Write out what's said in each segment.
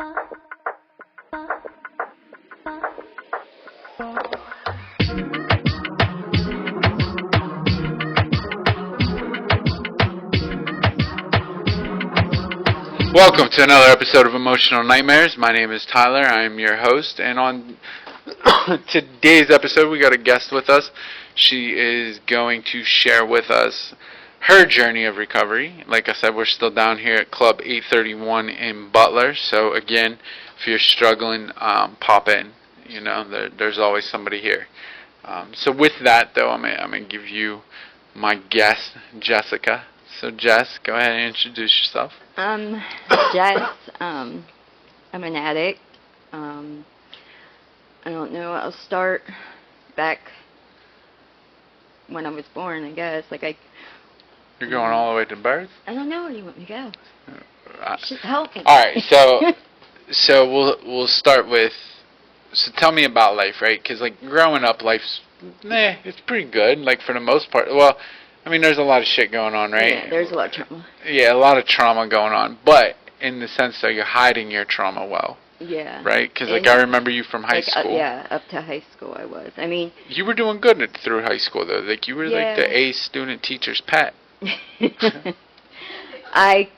Welcome to another episode of Emotional Nightmares. My name is Tyler. I am your host, and on today's episode, we got a guest with us. She is going to share with us her journey of recovery. Like I said, we're still down here at Club 831 in Butler. So again, if you're struggling, pop in. You know, there's always somebody here. So with that, though, I'm going to give you my guest, Jessica. So Jess, go ahead and introduce yourself. Jess, I'm an addict. I don't know, I'll start back when I was born, I guess. You're going all the way to birth? I don't know where you want me to go. Just help me. Alright, so we'll start with, so tell me about life, right? Because, like, growing up, life's, it's pretty good, like, for the most part. Well, I mean, there's a lot of shit going on, right? Yeah, there's a lot of trauma. Yeah, a lot of trauma going on, but in the sense that you're hiding your trauma well. Yeah. Right? Because, like, I remember you from high school. Yeah, up to high school I was. I mean... You were doing good through high school, though. Like, you were, like, the A student teacher's pet. I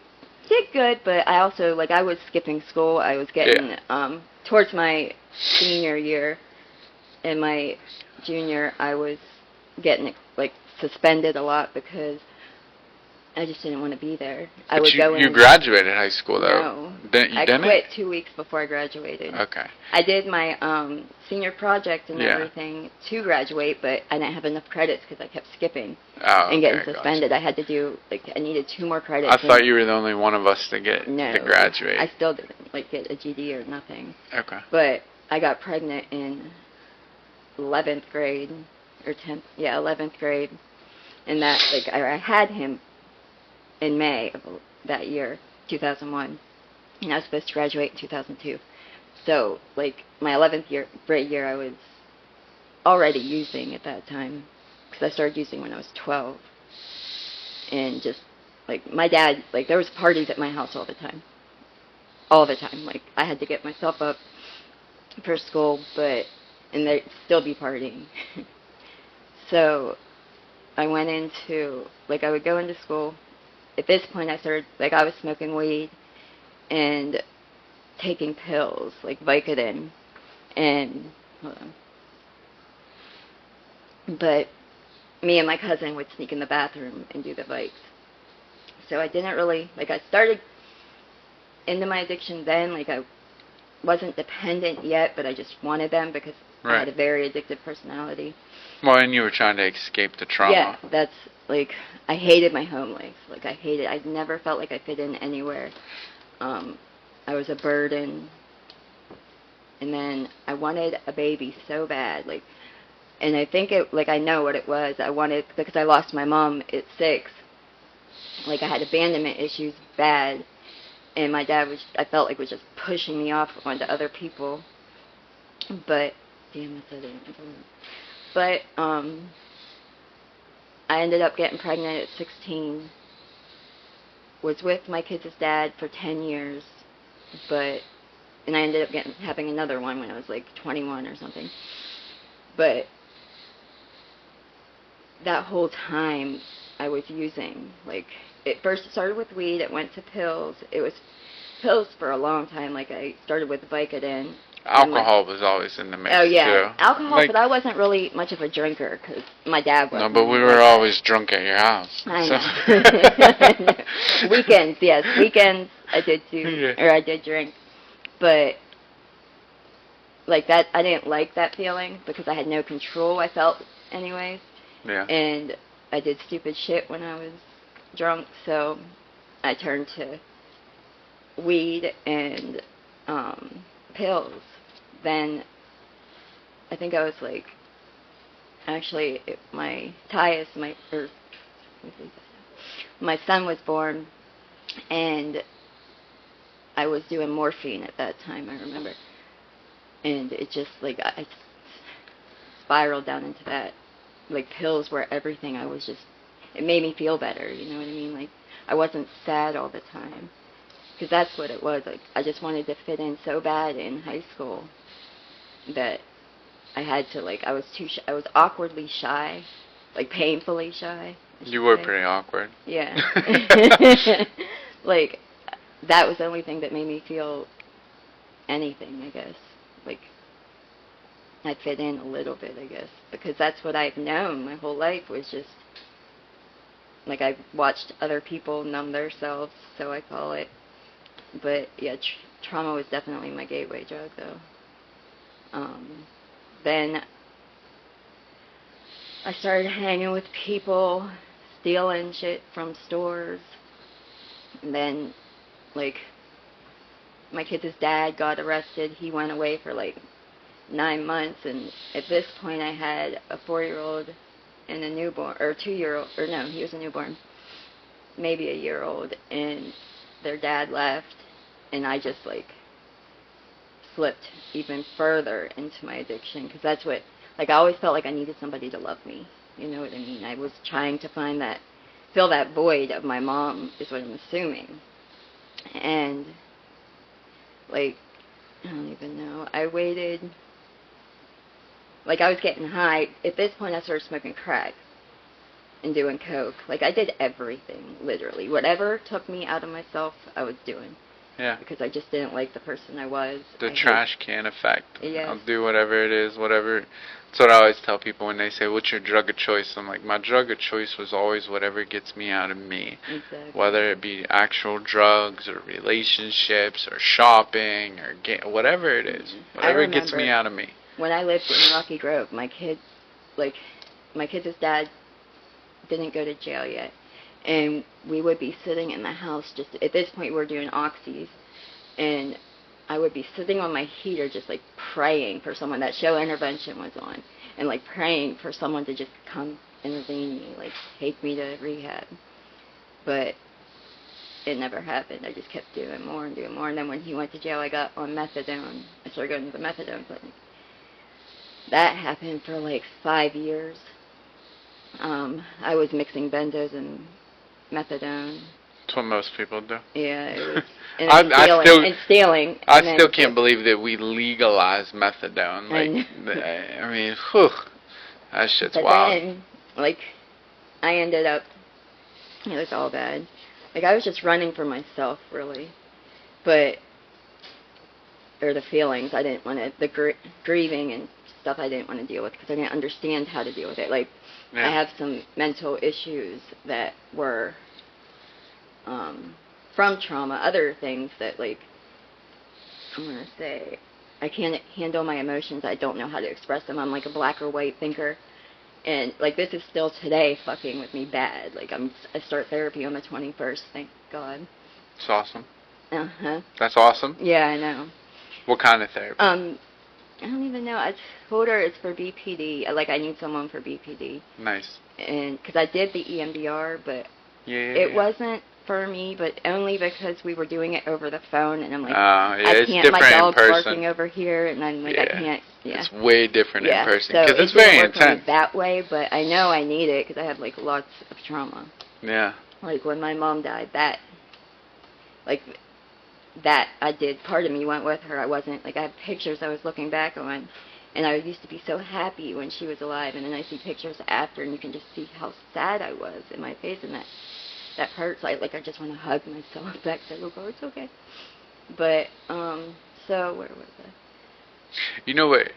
did good, but I also, like, I was skipping school. I was getting, towards my senior year. In my junior, I was getting, like, suspended a lot because I just didn't want to be there. You graduated high school, though. No. I quit 2 weeks before I graduated. Okay. I did my senior project and everything to graduate, but I didn't have enough credits because I kept skipping and getting suspended. Gotcha. I had to do, like, I needed 2 more credits. I thought you were the only one of us to graduate. I still didn't, like, get a GD or nothing. Okay. But I got pregnant in 11th grade, or 10th, 11th grade, and that, like, I had him in May of that year, 2001, and I was supposed to graduate in 2002. So, like, my 11th grade year, I was already using at that time, because I started using when I was 12, and just, like, my dad, like, there was parties at my house all the time, like, I had to get myself up for school, and they'd still be partying. So, I went into, like, I would go into school. At this point, I started, like, I was smoking weed and taking pills, like Vicodin, and, hold on. But me and my cousin would sneak in the bathroom and do the Vikes. So I didn't really, like, I started into my addiction then, like, I wasn't dependent yet, but I just wanted them because I had a very addictive personality. Well, and you were trying to escape the trauma. Yeah, that's, like, I hated my home life. Like, I never felt like I fit in anywhere. I was a burden. And then I wanted a baby so bad, like, and I think I know what it was. I wanted, because I lost my mom at 6. Like, I had abandonment issues bad, and my dad I felt like was just pushing me off onto other people. But, damn, I said it. But, I ended up getting pregnant at 16, was with my kids' dad for 10 years, and I ended up having another one when I was like 21 or something. But that whole time I was using, like, it first started with weed, it went to pills. It was pills for a long time. Like, I started with Vicodin. Alcohol was always in the mix, too. Alcohol, like, but I wasn't really much of a drinker because my dad was. No, but we were always drunk at your house. I know. Weekends, yes. Weekends I did too, or I did drink. But, like, that, I didn't like that feeling because I had no control, I felt, anyways. Yeah. And I did stupid shit when I was drunk, so I turned to weed and pills. Then I think I was like, actually, my son was born, and I was doing morphine at that time, I remember. And it just, like, I spiraled down into that. Like, pills were everything. It made me feel better, you know what I mean? Like, I wasn't sad all the time. because that's what it was. Like, I just wanted to fit in so bad in high school that I had to, like, I was awkwardly shy, like painfully shy. You were pretty awkward. Yeah. Like, that was the only thing that made me feel anything, I guess. Like, I fit in a little bit, I guess, because that's what I've known my whole life was just, like, I watched other people numb themselves, so I call it. But, yeah, trauma was definitely my gateway drug, though. Then I started hanging with people, stealing shit from stores. And then, like, my kid's dad got arrested. He went away for, like, 9 months. And at this point, I had a 4-year-old and a newborn, or 2-year-old, or no, he was a newborn, maybe a year old. And their dad left. And I just, like, slipped even further into my addiction, because that's what, like, I always felt like I needed somebody to love me. You know what I mean? I was trying to fill that void of my mom, is what I'm assuming. And, like, I don't even know. I waited, like, I was getting high. At this point, I started smoking crack and doing coke. Like, I did everything, literally. Whatever took me out of myself, I was doing. Yeah. Because I just didn't like the person I was. The trash can effect. Yes. I'll do whatever it is, whatever. That's what I always tell people when they say, what's your drug of choice? I'm like, my drug of choice was always whatever gets me out of me. Exactly. Whether it be actual drugs or relationships or shopping or whatever it is. Whatever gets me out of me. When I lived in Rocky Grove, my kid's dad didn't go to jail yet. And we would be sitting in the house, just, at this point we were doing oxys, and I would be sitting on my heater just, like, praying for someone. That show Intervention was on, and, like, praying for someone to just come intervene me, like, take me to rehab. But it never happened. I just kept doing more and doing more, and then when he went to jail, I got on methadone. I started going to the methadone clinic. That happened for, like, 5 years. I was mixing benzos and methadone. That's what most people do. Yeah, it was. And stealing. I still can't believe that we legalized methadone. Like, I mean, whew, that shit's wild. Then, like, I ended up, it was all bad. Like, I was just running for myself, really. Or the feelings, I didn't want to, the grieving and stuff I didn't want to deal with, because I didn't understand how to deal with it. Like, yeah. I have some mental issues that were from trauma, other things that, like, I'm going to say, I can't handle my emotions. I don't know how to express them. I'm like a black or white thinker. And, like, this is still today fucking with me bad. Like, I start therapy on the 21st, thank God. It's awesome. Uh-huh. That's awesome? Yeah, I know. What kind of therapy? I don't even know. I told her it's for BPD. Like, I need someone for BPD. Nice. And because I did the EMDR, but it wasn't for me, but only because we were doing it over the phone, and I'm like, I can't. My dog's barking over here, and I'm like, I can't. Yeah. It's way different in person because so it's very intense. That way, but I know I need it because I have, like, lots of trauma. Yeah. Like when my mom died, that I did. Part of me went with her. I wasn't, like, I have pictures I was looking back on, and I used to be so happy when she was alive, and then I see pictures after, and you can just see how sad I was in my face, and that hurts. I just want to hug myself back there. Oh, it's okay. But so where was I? You know what?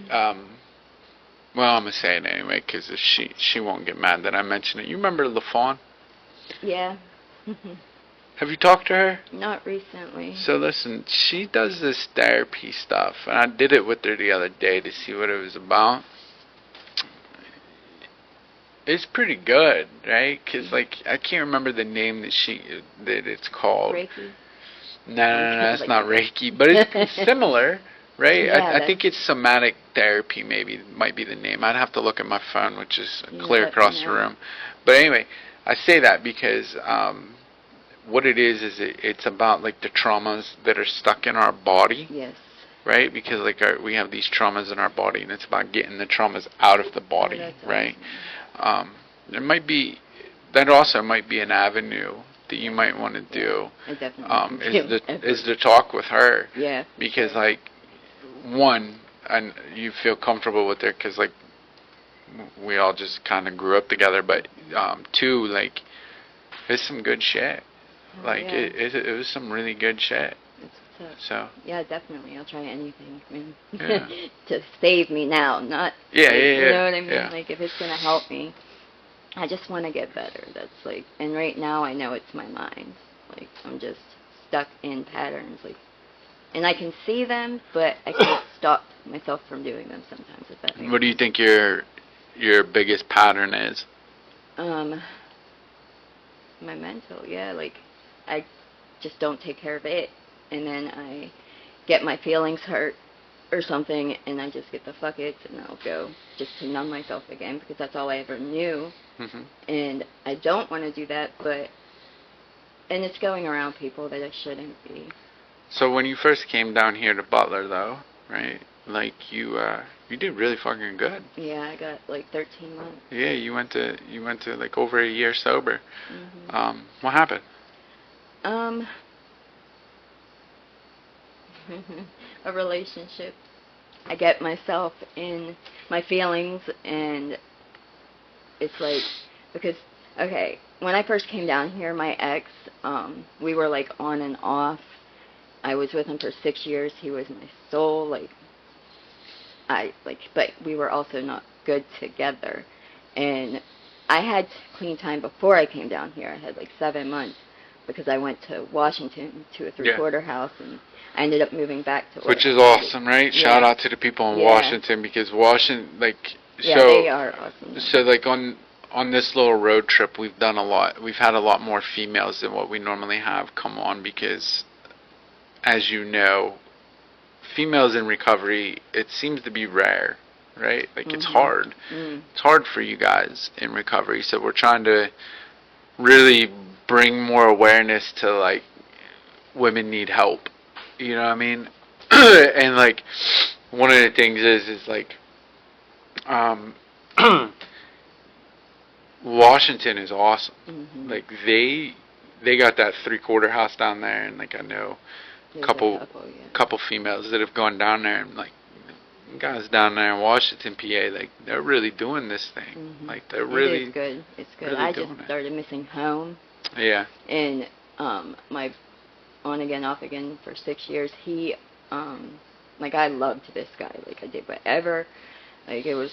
Well, I'm gonna say it anyway because she won't get mad that I mention it. You remember LaFawn? Yeah. Have you talked to her? Not recently. So listen, she does this therapy stuff, and I did it with her the other day to see what it was about. It's pretty good, right? Because, like, I can't remember the name that it's called. Reiki? No, it's not Reiki, but it's similar, right? Yeah, I think it's somatic therapy, might be the name. I'd have to look at my phone, which is clear across the room. But anyway, I say that because what it is it's about, like, the traumas that are stuck in our body. Yes. Right? Because, like, we have these traumas in our body, and it's about getting the traumas out of the body, right? That also might be an avenue that you might want to do I definitely is to talk with her. Yeah. Because, like, one, and you feel comfortable with her because, like, we all just kind of grew up together. But two, like, it's some good shit. Like, yeah. it was some really good shit. So. Yeah, definitely. I'll try anything, man. Yeah. To save me now, not. Yeah, like, yeah, yeah. You know what I mean? Yeah. Like, if it's gonna help me, I just want to get better. That's like, and right now I know it's my mind. Like, I'm just stuck in patterns. Like, and I can see them, but I can't stop myself from doing them sometimes. If that makes What do you think your biggest pattern is? My mental, yeah. Like, I just don't take care of it, and then I get my feelings hurt or something, and I just get the fuck it, and I'll go just to numb myself again, because that's all I ever knew. Mm-hmm. And I don't want to do that, and it's going around people that I shouldn't be. So when you first came down here to Butler, though, right? Like you did really fucking good. Yeah, I got like 13 months. Yeah, you went to like over a year sober. Mm-hmm. What happened? A relationship. I get myself in my feelings, and it's like, because, okay, when I first came down here, my ex, we were like on and off. I was with him for 6 years. He was my soul, but we were also not good together. And I had clean time before I came down here. I had like 7 months, because I went to Washington to a three-quarter house, and I ended up moving back to Which is awesome, right? Yeah. Shout out to the people in Washington, because Washington, like, yeah, they are awesome. So, like, on this little road trip, we've done a lot. We've had a lot more females than what we normally have come on, because, as you know, females in recovery, it seems to be rare, right? Like, it's hard. It's hard for you guys in recovery, so we're trying to really bring more awareness to, like, women need help. You know what I mean? And, like, one of the things is like, Washington is awesome. Mm-hmm. Like, they got that three-quarter house down there, and, like, I know a couple females that have gone down there, and, like, guys down there in Washington, PA, like, they're really doing this thing. Mm-hmm. Like, they're really. It is good. It's good. Really I just started missing home. Yeah. And my on again, off again for 6 years, he, like, I loved this guy. Like, I did whatever. Like, it was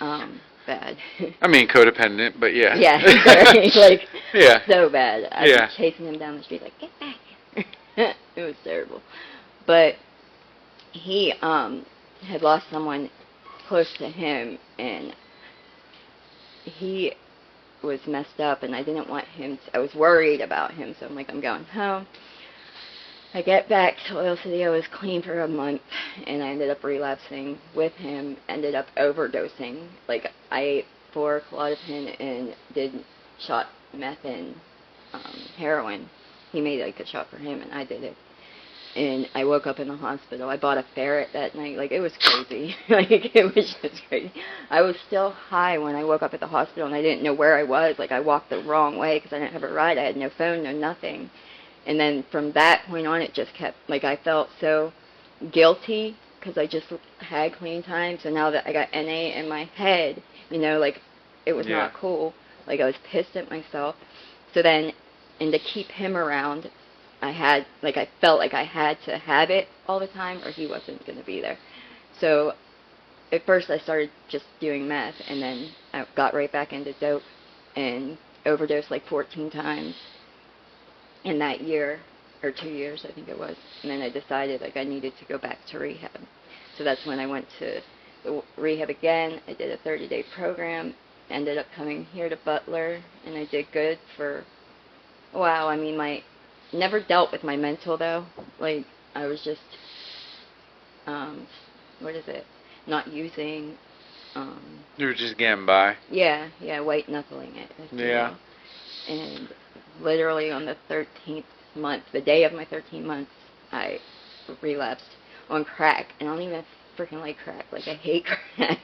bad. I mean, codependent, but yeah. Yeah, right. Like, yeah. So bad. I was chasing him down the street, like, get back here. It was terrible. But he had lost someone close to him, and he was messed up, and I didn't want him I was worried about him, so I'm like, I'm going home. I get back to Oil City. I was clean for a month, and I ended up relapsing with him, ended up overdosing. Like, I ate 4 Klonopin and did shot meth and heroin. He made, like, a shot for him, and I did it. And I woke up in the hospital. I bought a ferret that night. Like, it was crazy. Like, it was just crazy. I was still high when I woke up at the hospital, and I didn't know where I was. Like, I walked the wrong way because I didn't have a ride. I had no phone, no nothing. And then from that point on, it just kept, like, I felt so guilty because I just had clean time. So now that I got NA in my head, you know, like, it was not cool. Like, I was pissed at myself. So then, and to keep him around, I felt like I had to have it all the time or he wasn't going to be there. So at first I started just doing meth, and then I got right back into dope and overdosed like 14 times in that year, or 2 years I think it was. And then I decided, like, I needed to go back to rehab. So that's when I went to the rehab again. I did a 30-day program, ended up coming here to Butler, and I did good for a while. I mean, never dealt with my mental, though. Like, I was just, not using, You were just getting by. Yeah, white knuckling it. Yeah. And literally on the 13th month, the day of my 13 months, I relapsed on crack. And I don't even freaking like crack. Like, I hate crack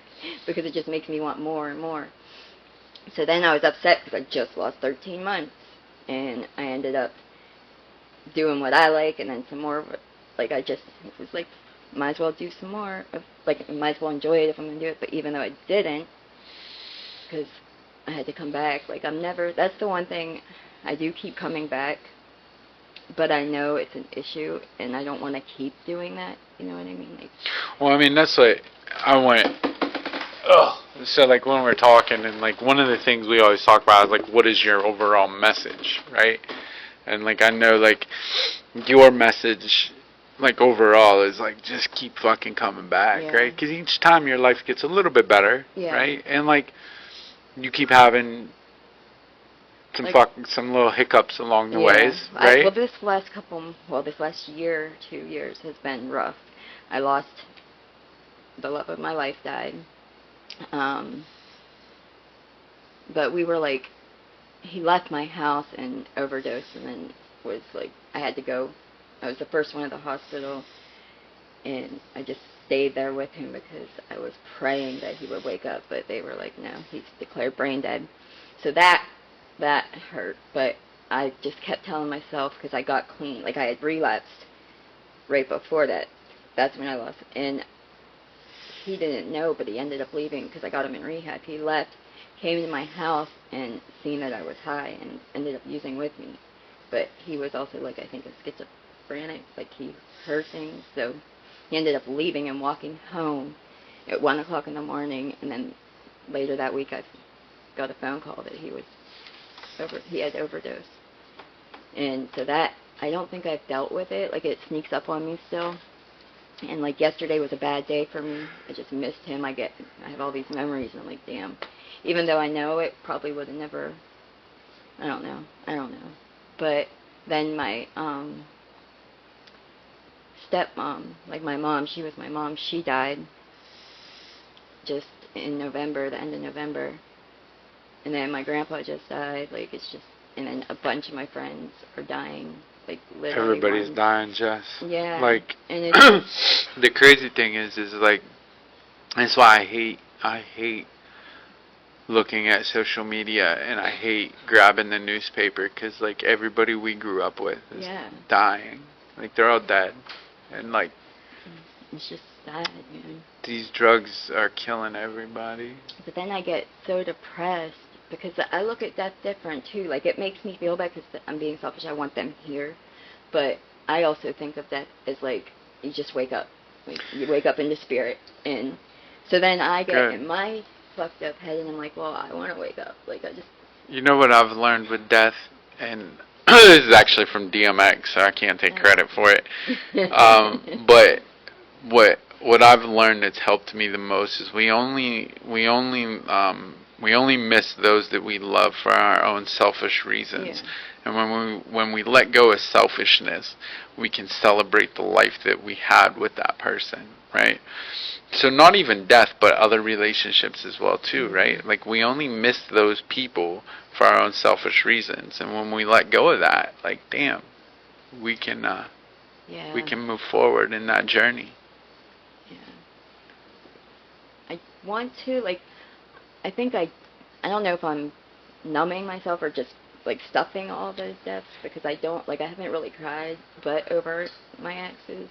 because it just makes me want more and more. So then I was upset because I just lost 13 months. and I ended up doing what I like, and then some more. Like, I just was like, might as well do some more. Like, might as well enjoy it if I'm gonna do it. But even though I didn't, because I had to come back. Like, I'm never. That's the one thing. I do keep coming back, but I know it's an issue, and I don't want to keep doing that. You know what I mean? Like, Well, I mean, that's what I went. Ugh. So, like, when we're talking, and, like, one of the things we always talk about is, like, what is your overall message, right? And, like, I know, like, your message, like, overall is, like, just keep fucking coming back, Yeah. right? Because each time your life gets a little bit better, Yeah. right? And, like, you keep having some little hiccups along the ways, right? This last year, 2 years has been rough. I lost the love of my life, died. But we were like, he left my house and overdosed, and then was like, I had to go. I was the first one at the hospital, and I just stayed there with him because I was praying that he would wake up, but they were like, no, he's declared brain dead. So that hurt, but I just kept telling myself, because I got clean, like I had relapsed right before that. That's when I lost it. And he didn't know, but he ended up leaving because I got him in rehab. He left, came to my house, and seen that I was high, and ended up using with me. But he was also, like, I think, a schizophrenic. Like, he heard things, so he ended up leaving and walking home at 1 o'clock in the morning, and then later that week I got a phone call that he had overdosed. And so that, I don't think I've dealt with it. Like, it sneaks up on me still. And, like, yesterday was a bad day for me. I just missed him. I have all these memories, and I'm like, damn. Even though I know it probably would have never, I don't know. But then my stepmom, like my mom, she was my mom, she died just in November, the end of November. And then my grandpa just died. Like, it's just, and then a bunch of my friends are dying. Like, literally. Everybody's dying, Jess. Yeah. Like, and it's the crazy thing is like, that's why I hate looking at social media, and I hate grabbing the newspaper, because, like, everybody we grew up with is dying. Like, they're all dead. And, like, it's just sad, man. These drugs are killing everybody. But then I get so depressed, because I look at death different, too. Like, it makes me feel bad because I'm being selfish. I want them here. But I also think of death as, like, you just wake up. Like, you wake up in the spirit. And so then I get in my fucked up head, and I'm like, well, I want to wake up. Like, I just... You know what I've learned with death? And this is actually from DMX, so I can't take credit for it. But what I've learned that's helped me the most is we only miss those that we love for our own selfish reasons. And when we let go of selfishness, we can celebrate the life that we had with that person, right? So not even death, but other relationships as well too, right? Like, we only miss those people for our own selfish reasons, and when we let go of that, like, damn, we can move forward in that journey. Yeah. I want to, like, I think I don't know if I'm numbing myself or just, like, stuffing all those deaths, because I haven't really cried but over my exes.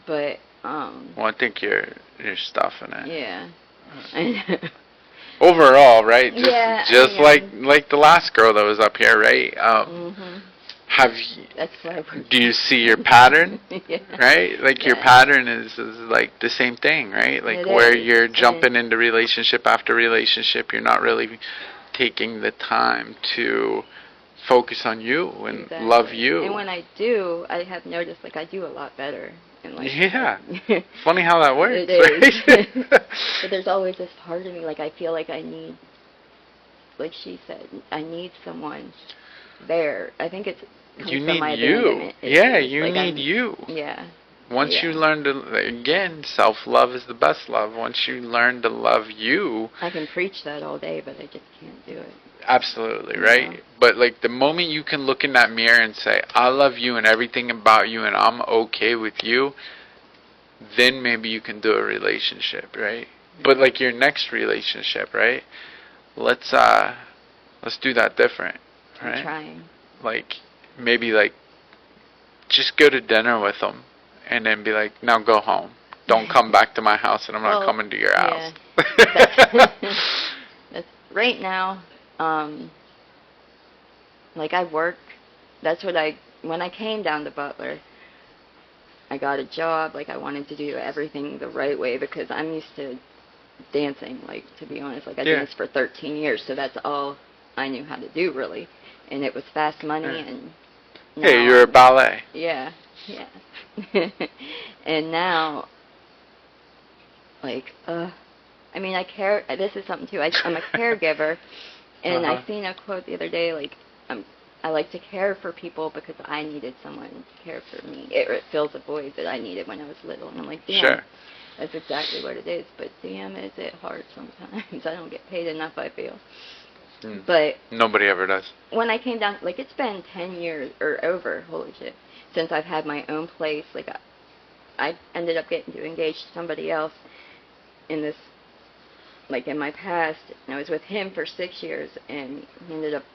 But well, I think you're stuffing it. Yeah. Overall, right? Just yeah. like the last girl that was up here, right? Have you? That's why do you see your pattern? Yeah. Right? Like, your pattern is like the same thing, right? Like, where you're jumping into relationship after relationship, you're not really taking the time to focus on you and love you. And when I do, I have noticed, like, I do a lot better. And, like, funny how that works. It is. Right? But there's always this part of me, like, I feel like I need, like she said, I need someone there. I think it's you need you. Yeah, you need you. Yeah. Once you learn to, again, self-love is the best love. Once you learn to love you. I can preach that all day, but I just can't do it. Absolutely, right? Yeah. But, like, the moment you can look in that mirror and say, I love you and everything about you and I'm okay with you, then maybe you can do a relationship, right? But, like, your next relationship, right? Let's do that different, right? I'm trying. Like, maybe, like, just go to dinner with them and then be like, now go home. Don't come back to my house, and I'm not coming to your house. Yeah. That's right now. Like I work. That's what when I came down to Butler, I got a job. Like I wanted to do everything the right way because I'm used to dancing. Like to be honest, like I danced for 13 years, so that's all I knew how to do really, and it was fast money and. Hey, you're a ballet. Yeah, yeah. And now, like, I mean, I care. This is something too. I'm a caregiver, and I seen a quote the other day. Like, I like to care for people because I needed someone to care for me. It fills a void that I needed when I was little, and I'm like, damn, that's exactly what it is. But damn, is it hard sometimes? I don't get paid enough. I feel. But nobody ever does. When I came down, like it's been 10 years or over, holy shit, since I've had my own place. Like I ended up getting to engage somebody else in this, like in my past, and I was with him for 6 years, and he ended up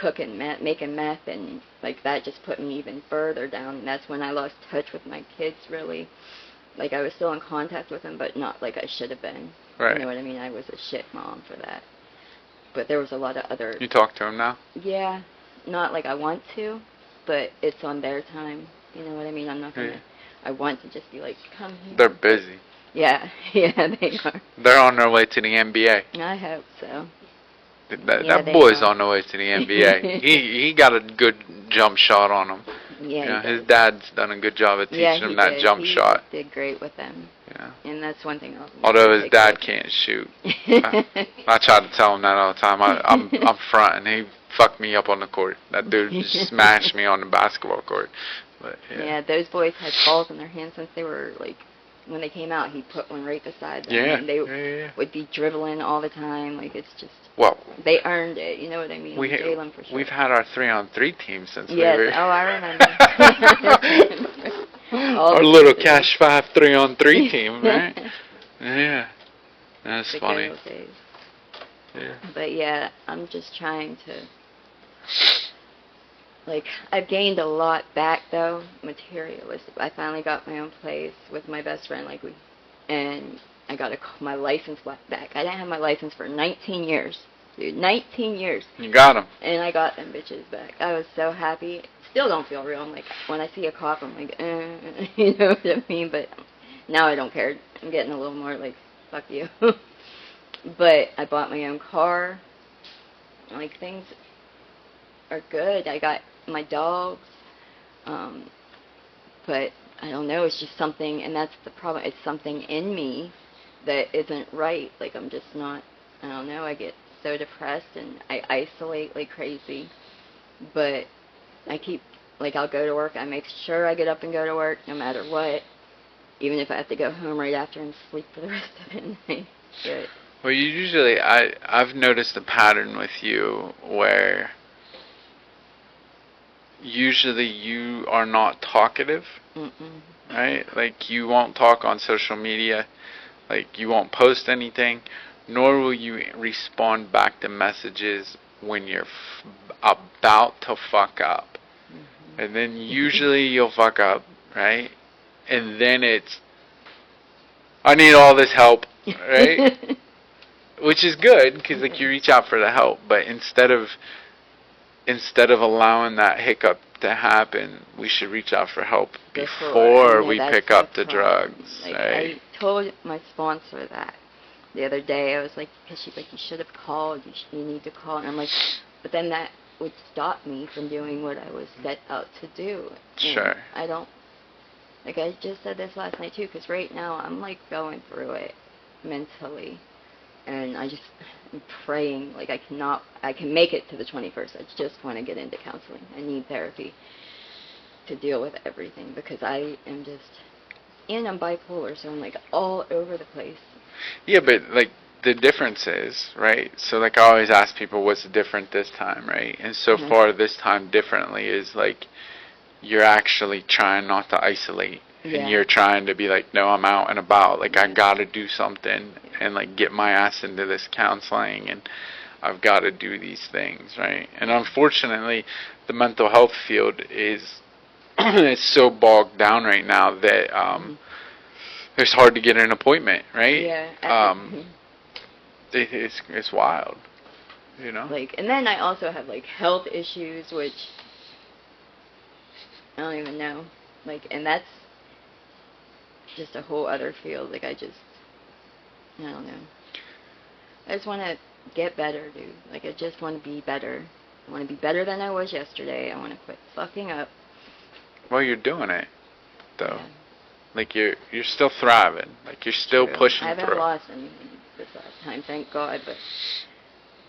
cooking meth, making meth, and like that just put me even further down. And that's when I lost touch with my kids. Really, like I was still in contact with them, but not like I should have been. Right. You know what I mean? I was a shit mom for that. But there was a lot of other... You talk to him now? Yeah. Not like I want to, but it's on their time. You know what I mean? I'm not going to... I want to just be like, come here. They're busy. Yeah. Yeah, they are. They're on their way to the NBA. I hope so. That boy's on the way to the NBA. he got a good jump shot on him. Yeah, his dad's done a good job of teaching him that jump shot. He did great with them. Yeah. And that's one thing. Although his dad can't shoot. I try to tell him that all the time. I'm front, and he fucked me up on the court. That dude just smashed me on the basketball court. But yeah, those boys had balls in their hands since they were like, when they came out, he put one right beside them. Yeah. And they would be dribbling all the time. Like it's just. Well, they earned it, you know what I mean? Jalen, for sure. We've had our 3-on-3 team since we were... Oh, I remember. Our little Cash 5 3-on-3 team, right? Yeah. That's funny. Days. Yeah. But yeah, I'm just trying to... Like, I've gained a lot back, though, materialistic. I finally got my own place with my best friend, and I got my license back. I didn't have my license for 19 years. Dude, 19 years. You got them. And I got them bitches back. I was so happy. Still don't feel real. I'm like, when I see a cop, I'm like, you know what I mean? But now I don't care. I'm getting a little more like, fuck you. But I bought my own car. Like, things are good. I got my dogs. But I don't know. It's just something, and that's the problem. It's something in me that isn't right. Like, I'm just not, I don't know. I get so depressed, and I isolate like crazy. But I keep, like, I'll go to work. I make sure I get up and go to work no matter what, even if I have to go home right after and sleep for the rest of the night. But, well, you usually, I've noticed a pattern with you where usually you are not talkative, right? Like, you won't talk on social media, like, you won't post anything, nor will you respond back to messages when you're about to fuck up. And then usually you'll fuck up, right? And then it's, I need all this help, right? Which is good, because like, you reach out for the help, but instead of allowing that hiccup to happen, we should reach out for help before we pick up the drugs, like, right? I told my sponsor that the other day. I was like, because she's like, you should have called, you need to call. And I'm like, but then that would stop me from doing what I was set out to do. And sure. I don't, like I just said this last night too, because right now I'm like going through it mentally. And I'm praying, like I can make it to the 21st. I just want to get into counseling. I need therapy to deal with everything, because I am just, and I'm bipolar, so I'm like all over the place. Yeah, but like the difference is, right? So like I always ask people, what's different this time, right? And so far this time differently is like you're actually trying not to isolate. Yeah. And you're trying to be like, no, I'm out and about. Like, I got to do something and, like, get my ass into this counseling. And I've got to do these things, right? And unfortunately, the mental health field is it's so bogged down right now that it's hard to get an appointment, right? Yeah. It's wild, you know. Like, and then I also have like health issues, which I don't even know. Like, and that's just a whole other field. Like, I don't know. I just want to get better, dude. Like, I just want to be better. I want to be better than I was yesterday. I want to quit fucking up. Well, you're doing it, though. Yeah. Like you're still thriving. Like you're still True. pushing I haven't through. lost anything this last time, thank God, but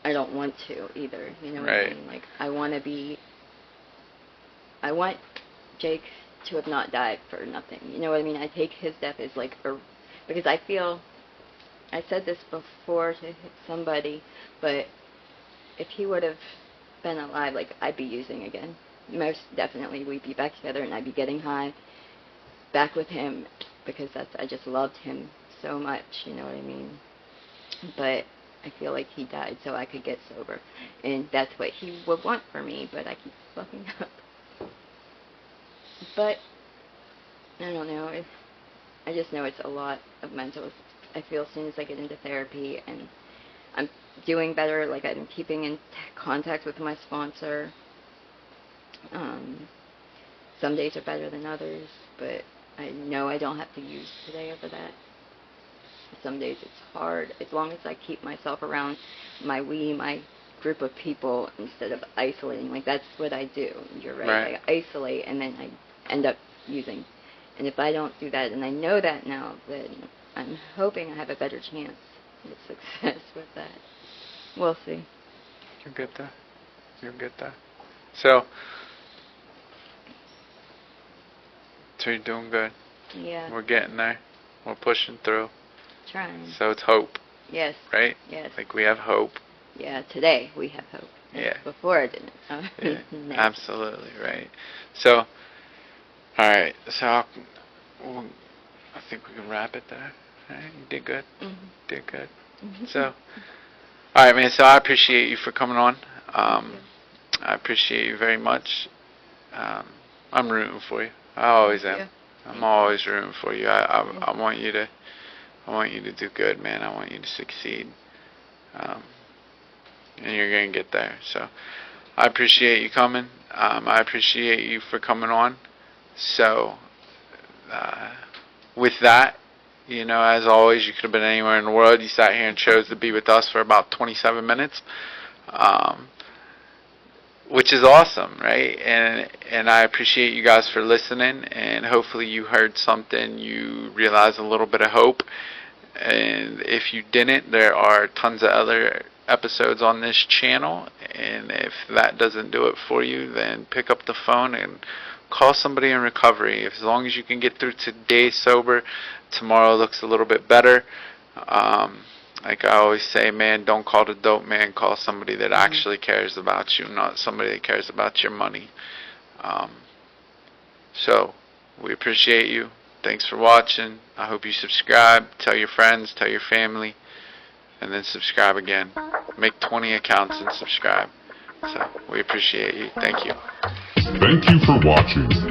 I don't want to either. You know what Right. I mean? Like, I want Jake to have not died for nothing. You know what I mean? I take his death as like because I feel, I said this before to somebody, but if he would have been alive, like, I'd be using again. Most definitely, we'd be back together, and I'd be getting high back with him, because I just loved him so much, you know what I mean? But I feel like he died so I could get sober, and that's what he would want for me, but I keep fucking up. But I don't know. I just know it's a lot of mental. I feel as soon as I get into therapy and I'm doing better, like I'm keeping in contact with my sponsor. Some days are better than others, but I know I don't have to use today over that. Some days it's hard. As long as I keep myself around my group of people instead of isolating. Like, that's what I do. You're right. I isolate and then I end up using. And if I don't do that, and I know that now, then I'm hoping I have a better chance of success with that. We'll see. You'll get there. You'll get there. So you're doing good. Yeah. We're getting there. We're pushing through. Trying. So it's hope. Yes. Right? Yes. Like we have hope. Yeah, today we have hope. Yeah. Before I didn't. Yeah. No. Absolutely, right. So, alright, so I think we can wrap it there. Alright, you did good. Mm-hmm. Did good. Mm-hmm. So, alright, man, so I appreciate you for coming on. I appreciate you very much. I'm rooting for you. I always am. I'm always rooting for you. I want you to do good, man. I want you to succeed. And you're going to get there. So I appreciate you coming. I appreciate you for coming on. So with that, you know, as always, you could have been anywhere in the world. You sat here and chose to be with us for about 27 minutes. Which is awesome, right? And I appreciate you guys for listening, and hopefully you heard something, you realized a little bit of hope. And if you didn't, there are tons of other episodes on this channel, and if that doesn't do it for you, then pick up the phone and call somebody in recovery. As long as you can get through today sober, tomorrow looks a little bit better. Like I always say, man, don't call the dope man. Call somebody that actually cares about you, not somebody that cares about your money. So, we appreciate you. Thanks for watching. I hope you subscribe. Tell your friends, tell your family, and then subscribe again. Make 20 accounts and subscribe. So, we appreciate you. Thank you. Thank you for watching.